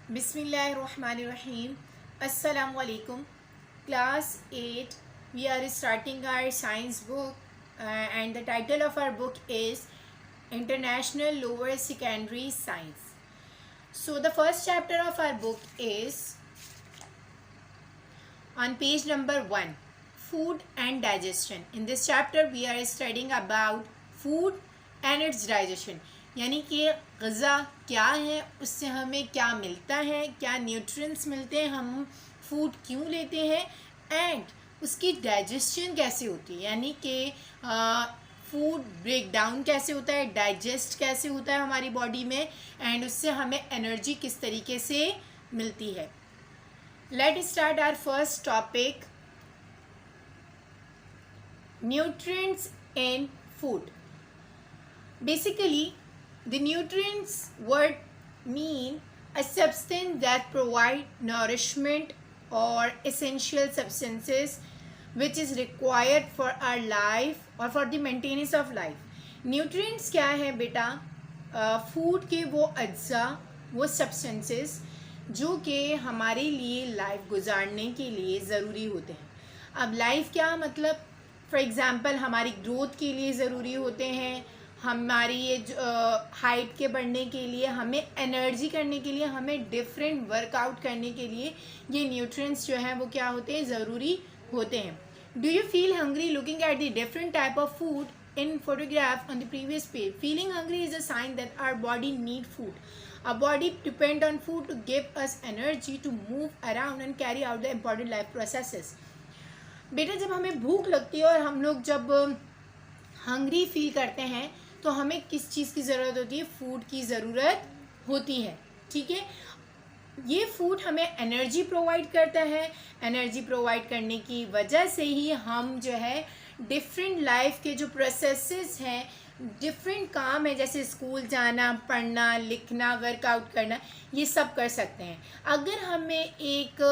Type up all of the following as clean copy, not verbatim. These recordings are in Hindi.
Bismillahirrahmanirrahim. Assalamu alaikum. Class 8. We are starting our science book, and the title of our book is International Lower Secondary Science. So the first chapter of our book is on page number 1, Food and Digestion. In this chapter we are studying about food and its digestion. यानी कि ग़ज़ा क्या है, उससे हमें क्या मिलता है, क्या न्यूट्रिएंट्स मिलते हैं, हम फूड क्यों लेते हैं, एंड उसकी डाइजेशन कैसे होती है, यानी कि फूड ब्रेक डाउन कैसे होता है, डाइजेस्ट कैसे होता है हमारी बॉडी में, एंड उससे हमें एनर्जी किस तरीके से मिलती है. Let start our first topic, nutrients in food. Basically, the nutrients word mean a substance that provide nourishment or essential substances which is required for our life or for the maintenance of life. Nutrients क्या है बेटा? फूड के वो अज्जा, वो सब्सटेंसेस जो कि हमारे लिए लाइफ गुजारने के लिए ज़रूरी होते हैं. अब लाइफ क्या मतलब, फॉर एग्ज़ाम्पल हमारी ग्रोथ के लिए ज़रूरी होते हैं, हमारी ये हाइट के बढ़ने के लिए, हमें एनर्जी करने के लिए, हमें डिफरेंट वर्कआउट करने के लिए ये न्यूट्रिएंट्स जो हैं वो क्या होते हैं, ज़रूरी होते हैं. Do you feel hungry looking at the different type of food in photograph on the previous page? Feeling hungry is a sign that our body need food. Our body depend on food to give us energy to move around and carry out the important life processes. बेटा जब हमें भूख लगती है और हम लोग जब हंग्री फील करते हैं तो हमें किस चीज़ की ज़रूरत होती है? फूड की ज़रूरत होती है. ठीक है, ये फूड हमें एनर्जी प्रोवाइड करता है. एनर्जी प्रोवाइड करने की वजह से ही हम जो है डिफरेंट लाइफ के जो प्रोसेसेस हैं, डिफरेंट काम है, जैसे स्कूल जाना, पढ़ना, लिखना, वर्कआउट करना, ये सब कर सकते हैं. अगर हमें एक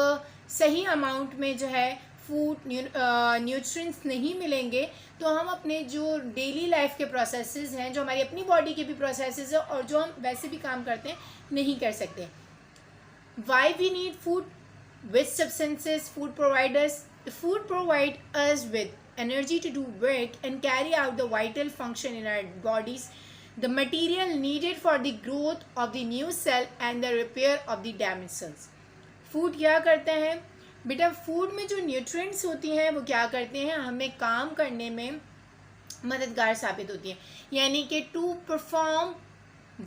सही अमाउंट में जो है फूड न्यूट्रिएंट्स नहीं मिलेंगे तो हम अपने जो डेली लाइफ के प्रोसेसेस हैं, जो हमारी अपनी बॉडी के भी प्रोसेसेस हैं और जो हम वैसे भी काम करते हैं, नहीं कर सकते. Why we need food? Which substances food providers? Food provide us with energy to do work and carry out the vital function in our bodies, the material needed for the growth of the new cell and the repair of the damaged cells. Food क्या करते हैं बेटा? फूड में जो न्यूट्रिएंट्स होती हैं वो क्या करते हैं, हमें काम करने में मददगार साबित होती हैं, यानी कि टू परफॉर्म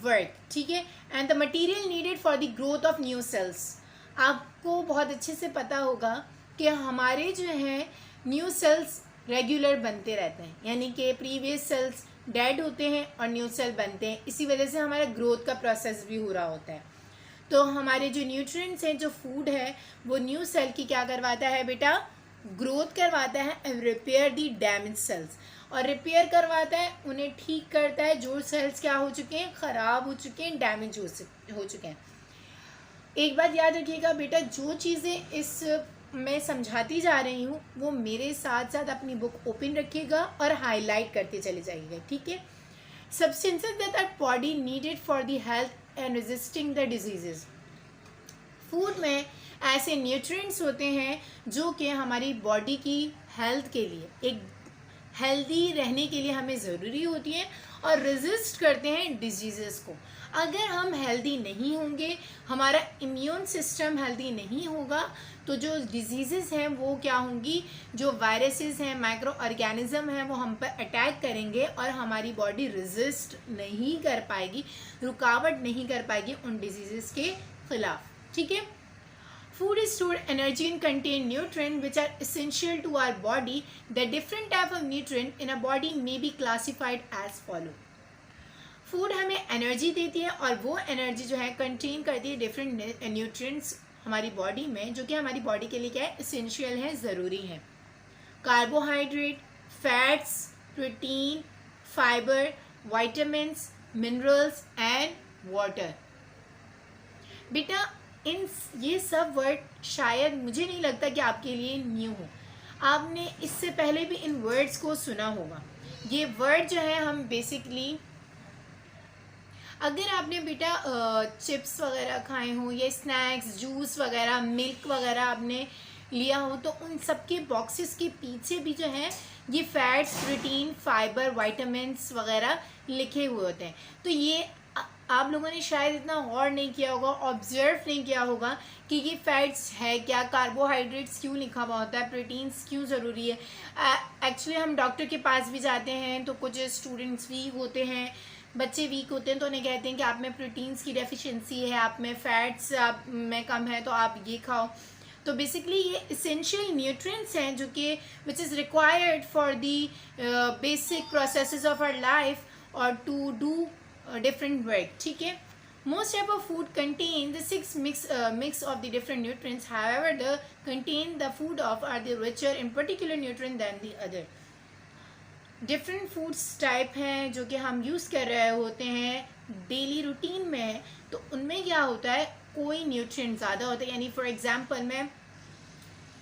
वर्क. ठीक है, and the material needed for the growth of new sales. आपको बहुत अच्छे से पता होगा कि हमारे जो हैं न्यू सेल्स रेगुलर बनते रहते हैं, यानी कि प्रीवियस सेल्स डेड होते हैं और न्यू सेल बनते हैं. इसी वजह से हमारा ग्रोथ का प्रोसेस भी हो रहा होता है. तो हमारे जो न्यूट्रिएंट्स हैं, जो फूड है, वो न्यू सेल की क्या करवाता है बेटा? ग्रोथ करवाता है and repair the damage cells. और रिपेयर करवाता है, उन्हें ठीक करता है जो सेल्स क्या हो चुके हैं, ख़राब हो चुके हैं, डैमेज हो चुके हैं. एक बात याद रखिएगा बेटा, जो चीज़ें इस मैं समझाती जा रही हूँ वो मेरे साथ साथ अपनी बुक ओपन रखिएगा और हाईलाइट करते चले जाइएगा. ठीक है. Substances that our body needed for the health and resisting the diseases. Food में ऐसे न्यूट्रिएंट्स होते हैं जो कि हमारी बॉडी की हेल्थ के लिए, एक हेल्दी रहने के लिए हमें ज़रूरी होती है और रेजिस्ट करते हैं डिजीज़ेस को. अगर हम हेल्दी नहीं होंगे, हमारा इम्यून सिस्टम हेल्दी नहीं होगा, तो जो डिजीज़ेस हैं वो क्या होंगी, जो वायरसेस हैं, माइक्रो ऑर्गेनिज्म हैं, वो हम पर अटैक करेंगे और हमारी बॉडी रेजिस्ट नहीं कर पाएगी, रुकावट नहीं कर पाएगी उन डिजीज़ेस के ख़िलाफ़. ठीक है. Food is stored energy and contain nutrients which are essential to our body. The different type of nutrient in a body may be classified as follow. Food हमें एनर्जी देती है और वो एनर्जी जो है कंटेन करती है डिफरेंट न्यूट्रिएंट्स हमारी बॉडी में, जो कि हमारी बॉडी के लिए क्या है, इसेंशियल है, ज़रूरी है. Carbohydrate, fats, protein, fibre, vitamins, minerals and water. बेटा ये सब वर्ड शायद मुझे नहीं लगता कि आपके लिए न्यू हो. आपने इससे पहले भी इन वर्ड्स को सुना होगा. ये वर्ड जो है हम बेसिकली अगर आपने बेटा चिप्स वगैरह खाए हों या स्नैक्स, जूस वगैरह, मिल्क वगैरह आपने लिया हो, तो उन सब के बॉक्सेस के पीछे भी जो है ये फैट्स, प्रोटीन, फाइबर, वाइटामिन्स वगैरह लिखे हुए होते हैं। तो ये आप लोगों ने शायद इतना गौर नहीं किया होगा, ऑब्जर्व नहीं किया होगा कि ये फैट्स है क्या, कार्बोहाइड्रेट्स क्यों लिखा हुआ होता है, प्रोटीन्स क्यों ज़रूरी है। एक्चुअली हम डॉक्टर के पास भी जाते हैं तो कुछ स्टूडेंट्स वीक होते हैं, बच्चे वीक होते हैं, तो उन्हें कहते हैं कि आप में प्रोटीन्स की डेफिशिएंसी है, आप में फैट्स आप में कम है, तो आप ये खाओ। तो बेसिकली ये इसेंशियल न्यूट्रिएंट्स हैं जो कि which is required for the basic processes of our life और टू डू different work. ठीक है, most type of food contain the six mix of the different nutrients. However, the contain the food of are the richer in particular nutrient than the other. Different foods type हैं जो कि हम यूज़ कर रहे होते हैं डेली रूटीन में, तो उनमें क्या होता है, कोई न्यूट्रिएंट ज़्यादा होता है। यानी फॉर एग्जांपल मैं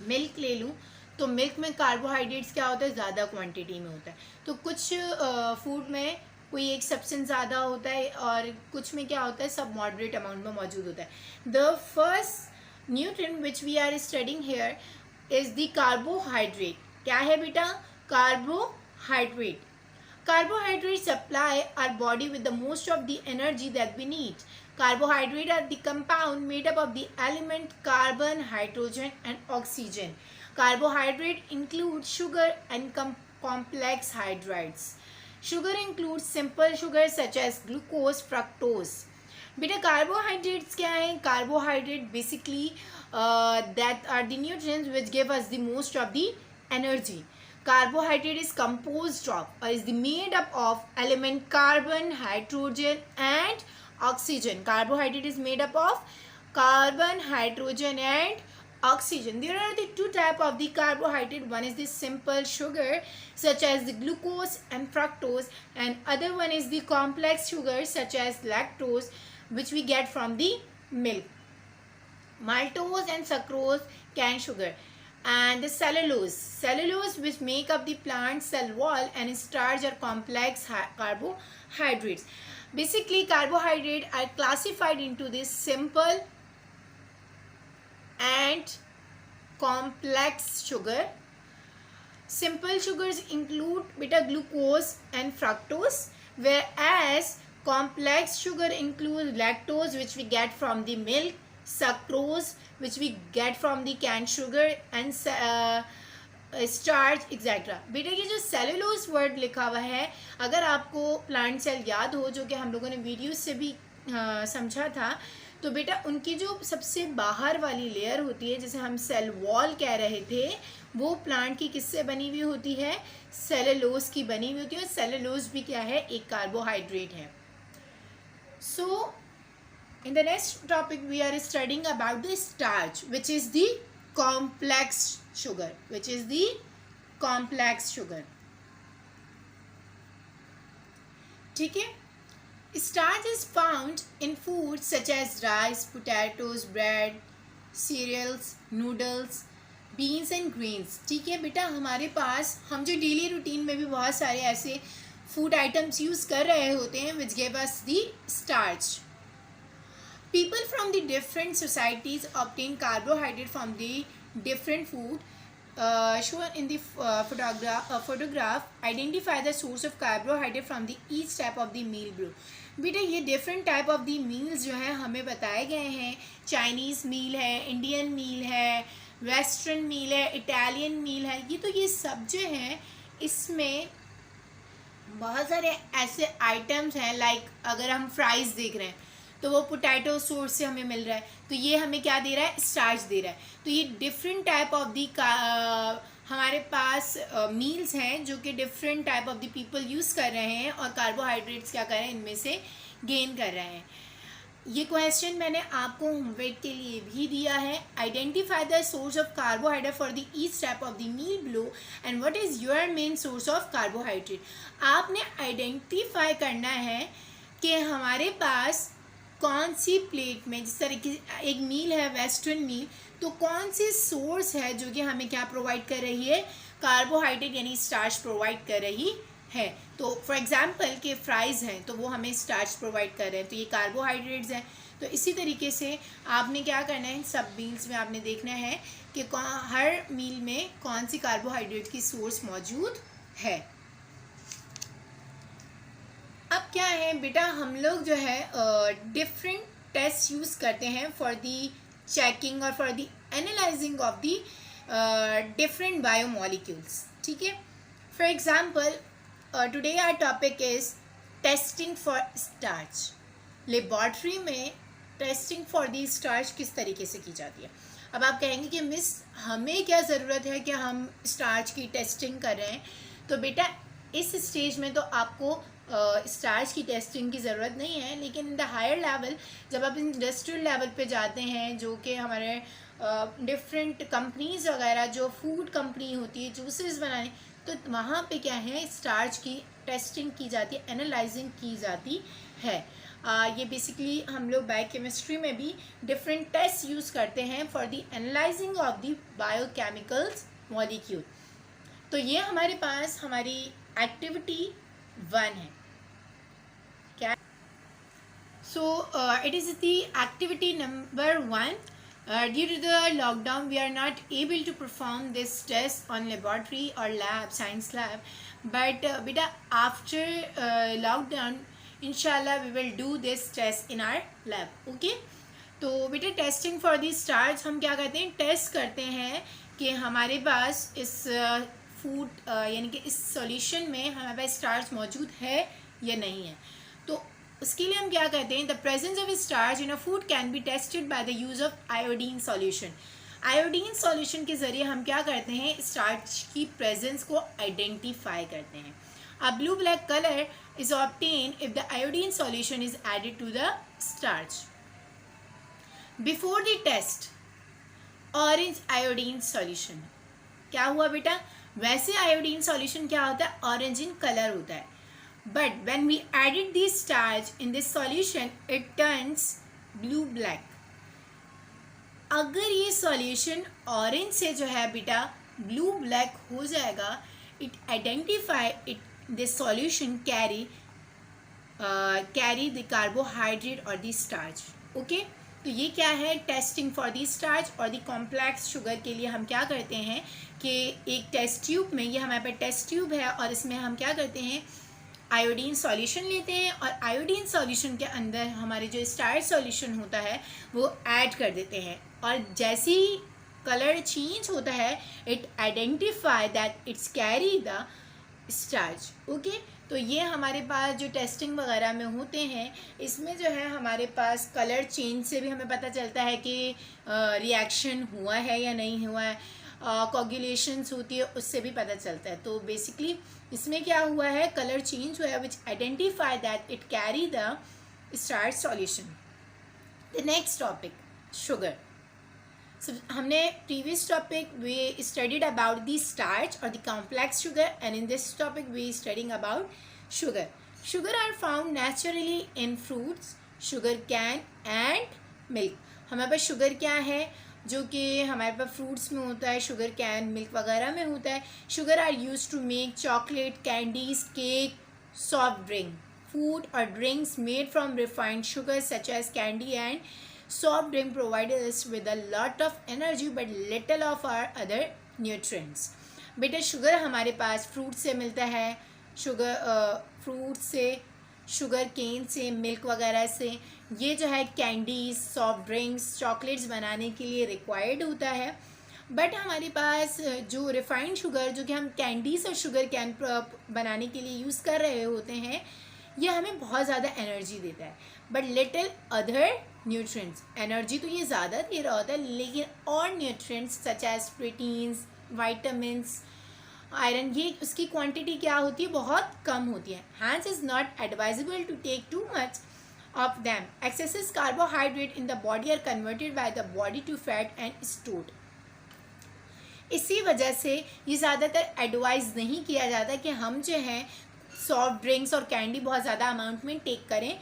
मिल्क ले लूँ तो मिल्क में कार्बोहाइड्रेट्स क्या होता है, ज़्यादा क्वांटिटी में होता है। तो कुछ फूड में कोई एक सब्सटेंस ज़्यादा होता है और कुछ में क्या होता है, सब मॉडरेट अमाउंट में मौजूद होता है। The first nutrient which we are studying here is the carbohydrate. क्या है बेटा, carbohydrate. Carbohydrates supply our body with the most of the energy that we need. Carbohydrates are the compound made up of the element carbon, hydrogen and oxygen. Carbohydrate include sugar and complex hydrates. Sugar includes simple sugars such as glucose, fructose. बेटा कार्बोहाइड्रेट्स क्या हैं, carbohydrate basically that are the nutrients which give us the most of the energy. Carbohydrate is composed of or is made up of element carbon, hydrogen and oxygen. Carbohydrate is made up of carbon, hydrogen and oxygen. There are the two type of the carbohydrate. One is the simple sugar such as the glucose and fructose, and other one is the complex sugar such as lactose which we get from the milk. Maltose and sucrose, cane sugar. And the cellulose which make up the plant cell wall, and starch are complex carbohydrates. Basically carbohydrates are classified into this simple and complex sugar. Simple sugars include beta glucose and fructose, whereas complex sugar includes lactose which we get from the milk, sucrose which we get from the canned sugar and starch etc. बेटा ये जो सेलुलोज वर्ड लिखा हुआ है, अगर आपको प्लांट सेल याद हो जो कि हम लोगों ने वीडियो से भी समझा था, तो बेटा उनकी जो सबसे बाहर वाली लेयर होती है जिसे हम सेल वॉल कह रहे थे, वो प्लांट की किससे बनी हुई होती है, सेलुलोज की बनी हुई होती है। और सेलुलोज भी क्या है, एक कार्बोहाइड्रेट है। सो in the next topic we are studying about the starch which is the complex sugar, ठीक है। Starch is found in foods such as rice, potatoes, bread, cereals, noodles, beans and greens, ठीक है बेटा। हमारे पास हम जो डेली रूटीन में भी बहुत सारे ऐसे फूड आइटम्स यूज़ कर रहे होते हैं which give us the starch. People from the different societies obtain carbohydrate from the different food. Shown in the photograph, identify the source of carbohydrate from the each type of the meal group. बेटा ये different type of the meals जो हैं हमें बताए गए हैं। चाइनीज़ मील है, इंडियन मील है, वेस्टर्न मील है, इटालियन मील है। ये सब जो हैं इसमें बहुत सारे ऐसे आइटम्स हैं, लाइक अगर हम फ्राइज़ देख रहे हैं तो वो पोटैटो सोर्स से हमें मिल रहा है, तो ये हमें क्या दे रहा है, स्टार्च दे रहा है। तो ये डिफरेंट टाइप ऑफ दी हमारे पास मील्स हैं जो कि different type of the people use कर रहे हैं और कार्बोहाइड्रेट्स क्या कर रहे हैं, इनमें से गेन कर रहे हैं। ये क्वेश्चन मैंने आपको होमवर्क के लिए भी दिया है। Identify the source of carbohydrate for the each type of the meal below and what is your main source of carbohydrate. आपने आइडेंटिफाई करना है कि हमारे पास कौन सी प्लेट में, जिस तरीके से एक मील है वेस्टर्न मील, तो कौन सी सोर्स है जो कि हमें क्या प्रोवाइड कर रही है, कार्बोहाइड्रेट यानी स्टार्च प्रोवाइड कर रही है। तो फॉर एग्जांपल कि फ्राइज़ हैं तो वो हमें स्टार्च प्रोवाइड कर रहे हैं, तो ये कार्बोहाइड्रेट्स हैं। तो इसी तरीके से आपने क्या करना है, सब मील्स में आपने देखना है कि हर मील में कौन सी कार्बोहाइड्रेट की सोर्स मौजूद है। अब क्या है बेटा, हम लोग जो है डिफरेंट टेस्ट यूज़ करते हैं फॉर दी चेकिंग और for the analysing of the different biomolecules, ठीक है। For example today our topic is testing for starch. Laboratory में टेस्टिंग फॉर दी स्टार्च किस तरीके से की जाती है। अब आप कहेंगे कि मिस हमें क्या ज़रूरत है कि हम स्टार्च की टेस्टिंग कर रहे हैं। तो बेटा इस स्टेज में तो आपको स्टार्च की टेस्टिंग की ज़रूरत नहीं है, लेकिन इन द हायर लेवल जब आप इंडस्ट्रियल लेवल पे जाते हैं, जो कि हमारे डिफरेंट कंपनीज वगैरह जो फूड कंपनी होती है जूसेस बनाने, तो वहाँ पे क्या है स्टार्च की टेस्टिंग की जाती है, एनालाइजिंग की जाती है। ये बेसिकली हम लोग बायोकेमिस्ट्री में भी डिफरेंट टेस्ट यूज़ करते हैं for the analysing of the biochemicals molecule. तो ये हमारे पास हमारी एक्टिविटी 1 है। क्या? So it is the activity number 1. Due to the lockdown, we are not able to perform this test on laboratory or lab, science lab. But beta after lockdown, inshallah we will do this test in our lab. Okay? तो बेटा टेस्टिंग फॉर दी स्टार्च हम क्या करते हैं, टेस्ट करते हैं कि हमारे पास इस फूड यानी कि इस सॉल्यूशन में हमारे पास स्टार्च मौजूद है या नहीं है। तो उसके लिए हम क्या करते हैं, the presence of starch in a food can be tested by the use of iodine solution. Iodine solution के ज़रिए हम क्या करते हैं, स्टार्च की प्रेजेंस को आइडेंटिफाई करते हैं। A blue black colour is obtain if the iodine solution is added to the starch. Before the test orange iodine solution, क्या हुआ बेटा, वैसे आयोडीन सॉल्यूशन क्या होता है, ऑरेंज इन कलर होता है, but when we added the starch in this solution it turns blue black। अगर ये सॉल्यूशन ऑरेंज से जो है बेटा ब्लू ब्लैक हो जाएगा, it identify it this solution carry the carbohydrate और द स्टार्च। ओके, तो ये क्या है, टेस्टिंग फॉर दी स्टार्च। और दी कॉम्प्लेक्स शुगर के लिए हम क्या करते हैं कि एक टेस्ट ट्यूब में, ये हमारे पास टेस्ट ट्यूब है और इसमें हम क्या करते हैं, आयोडीन सॉल्यूशन लेते हैं और आयोडीन सॉल्यूशन के अंदर हमारे जो स्टार्च सॉल्यूशन होता है वो ऐड कर देते हैं, और जैसे ही कलर चेंज होता है it identify that it's carry the starch. Okay, तो ये हमारे पास जो टेस्टिंग वगैरह में होते हैं, इसमें जो है हमारे पास कलर चेंज से भी हमें पता चलता है कि रिएक्शन हुआ है या नहीं हुआ है, कोगुलेशंस होती है उससे भी पता चलता है। तो बेसिकली इसमें क्या हुआ है, कलर चेंज हुआ है which identify that it carry the starch solution. The next topic sugar. So, हमने previous topic we studied about the starch और the complex sugar, and in this topic we studying about sugar. Sugar are found naturally in fruits, sugar can and milk. हमारे पास शुगर क्या है, जो कि हमारे पास फ्रूट्स में होता है, शुगर कैन मिल्क वगैरह में होता है। Sugar are use to make chocolate, candies, cake, soft drink, food और drinks made from refined sugar such as candy and soft drink provided us with a lot of energy but little of our other nutrients। बेटा शुगर हमारे पास फ्रूट से मिलता है, शुगर फ्रूट से, शुगर केन से, मिल्क वगैरह से। ये जो है कैंडीज, सॉफ्ट ड्रिंक्स, चॉकलेट्स बनाने के लिए रिक्वायर्ड होता है। बट हमारे पास जो रिफाइंड शुगर, जो कि हम कैंडीज और शुगर कैन बनाने के लिए यूज़ कर रहे होते हैं, ये हमें बहुत ज़्यादा एनर्जी देता है, but little other nutrients. Energy तो ये ज़्यादा दे रहा होता है, लेकिन और nutrients such as proteins, vitamins, iron, ये उसकी क्वांटिटी क्या होती है, बहुत कम होती है। Hence is not advisable to take too much of them. Excessive carbohydrate in the body are converted by the body to fat and stored. इसी वजह से ये ज़्यादातर एडवाइज़ नहीं किया जाता कि हम जो है सॉफ्ट ड्रिंक्स और कैंडी बहुत ज़्यादा अमाउंट में टेक करें।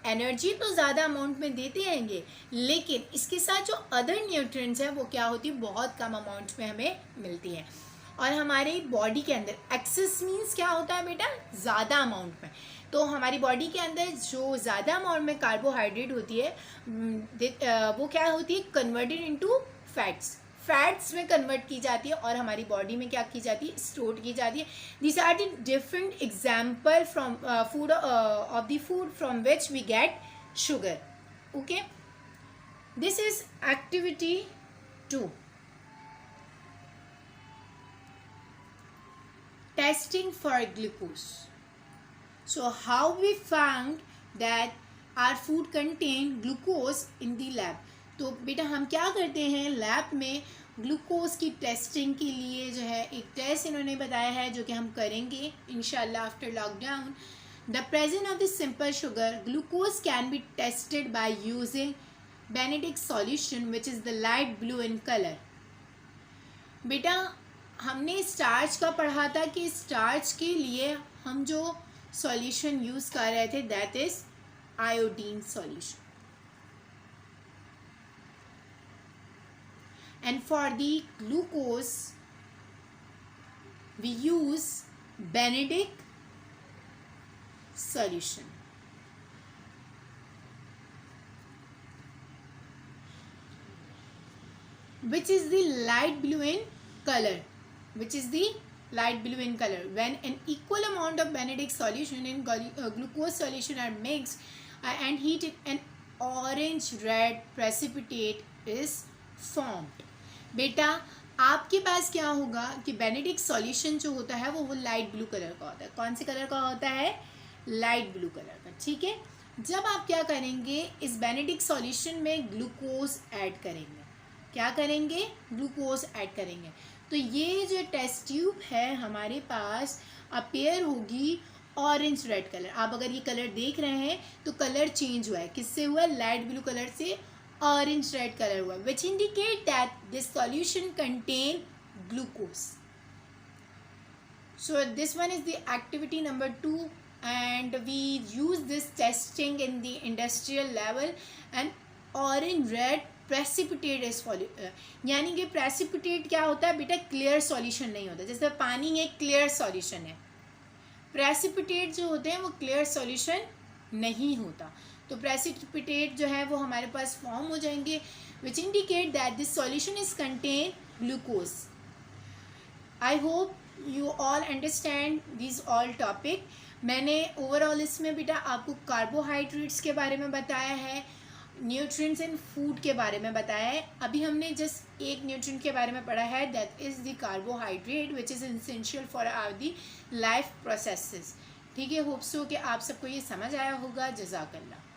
एनर्जी तो ज़्यादा अमाउंट में देते रहेंगे, लेकिन इसके साथ जो अदर न्यूट्रिएंट्स हैं वो क्या होती है, बहुत कम अमाउंट में हमें मिलती हैं। और हमारे बॉडी के अंदर एक्सेस मीन्स क्या होता है बेटा, ज़्यादा अमाउंट में। तो हमारी बॉडी के अंदर जो ज़्यादा अमाउंट में कार्बोहाइड्रेट होती है वो क्या होती है, कन्वर्टेड इनटू फैट्स में कन्वर्ट की जाती है और हमारी बॉडी में क्या की जाती है, स्टोर की जाती है। This are the different example from food of the food from which we get sugar. Okay, this is activity 2, testing for glucose. So how we found that our food contain glucose in the lab? तो बेटा हम क्या करते हैं लैब में ग्लूकोज की टेस्टिंग के लिए जो है एक टेस्ट इन्होंने बताया है जो कि हम करेंगे इंशाल्लाह after lockdown. The presence of the simple sugar glucose can be tested by using Benedict solution which is the light blue in colour. बेटा हमने स्टार्च का पढ़ा था कि स्टार्च के लिए हम जो सॉल्यूशन यूज़ कर रहे थे that is iodine solution. And for the glucose we use Benedict solution. Which is the light blue in color. Which is the light blue in color. When an equal amount of Benedict solution and glucose solution are mixed and heated, an orange red precipitate is formed. बेटा आपके पास क्या होगा कि बेनेडिक्ट सॉल्यूशन जो होता है वो लाइट ब्लू कलर का होता है। कौन से कलर का होता है, लाइट ब्लू कलर का, ठीक है। जब आप क्या करेंगे इस बेनेडिक्ट सॉल्यूशन में ग्लूकोज ऐड करेंगे, क्या करेंगे, ग्लूकोज ऐड करेंगे, तो ये जो टेस्ट ट्यूब है हमारे पास अपेयर होगी ऑरेंज रेड कलर। आप अगर ये कलर देख रहे हैं तो कलर चेंज हुआ है, किससे हुआ, लाइट ब्लू कलर से orange red color हुआ, which indicate that this solution contain glucose. So this one is the activity number 2 and we use this testing in the industrial level and orange red precipitate is यानी कि precipitate क्या होता है बेटा, क्लियर सॉल्यूशन नहीं होता। जैसे पानी एक क्लियर सॉल्यूशन है, precipitate जो होते हैं वो क्लियर सॉल्यूशन नहीं होता। तो प्रेसिपिटेट जो है वो हमारे पास फॉर्म हो जाएंगे which indicate that this solution is contain glucose. I hope you all understand this all topic. मैंने ओवरऑल इसमें बेटा आपको कार्बोहाइड्रेट्स के बारे में बताया है, न्यूट्रिएंट्स इन फूड के बारे में बताया है। अभी हमने जस्ट एक न्यूट्रिएंट के बारे में पढ़ा है that is the carbohydrate which is essential for our the life processes. ठीक है, होप सो कि आप सबको ये समझ आया होगा। जज़ाकल्लाह।